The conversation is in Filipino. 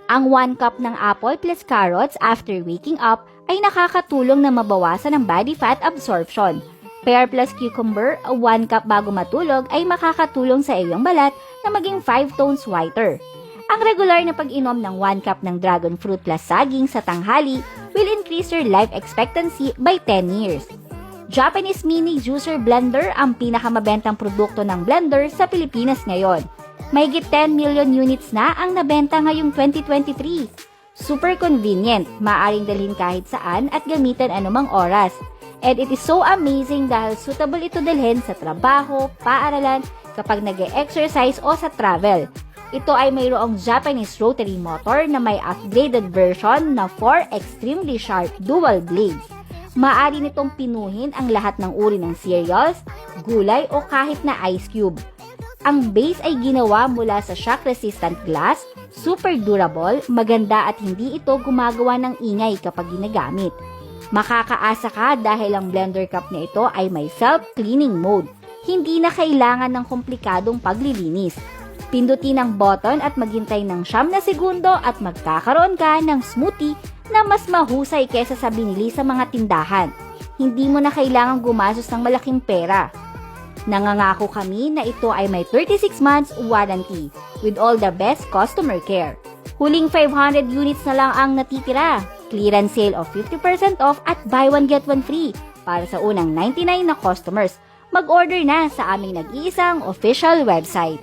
Ang 1 cup ng apple plus carrots after waking up ay nakakatulong na mabawasan ang body fat absorption. Pear plus cucumber, 1 cup bago matulog ay makakatulong sa iyong balat na maging 5 tones whiter. Ang regular na pag-inom ng 1 cup ng dragon fruit plus saging sa tanghali will increase your life expectancy by 10 years. Japanese Mini Juicer Blender ang pinakamabentang produkto ng blender sa Pilipinas ngayon. Mahigit 10 million units na ang nabenta ngayong 2023. Super convenient, maaaring dalhin kahit saan at gamitin anumang oras. And it is so amazing dahil suitable ito dalhin sa trabaho, paaralan, kapag nag-exercise o sa travel. Ito ay mayroong Japanese rotary motor na may upgraded version na 4 extremely sharp dual blades. Maaari nitong pinuhin ang lahat ng uri ng cereals, gulay o kahit na ice cube. Ang base ay ginawa mula sa shock-resistant glass, super durable, maganda at hindi ito gumagawa ng ingay kapag ginagamit. Makakaasa ka dahil ang blender cup na ito ay may self-cleaning mode. Hindi na kailangan ng komplikadong paglilinis. Pindutin ang button at maghintay ng 9 na segundo at magkakaroon ka ng smoothie na mas mahusay kesa sa binili sa mga tindahan. Hindi mo na kailangang gumastos ng malaking pera. Nangangako kami na ito ay may 36 months warranty with all the best customer care. Huling 500 units na lang ang natitira. Clearance sale of 50% off at buy one get one free para sa unang 99 na customers. Mag-order na sa aming nag-iisang official website.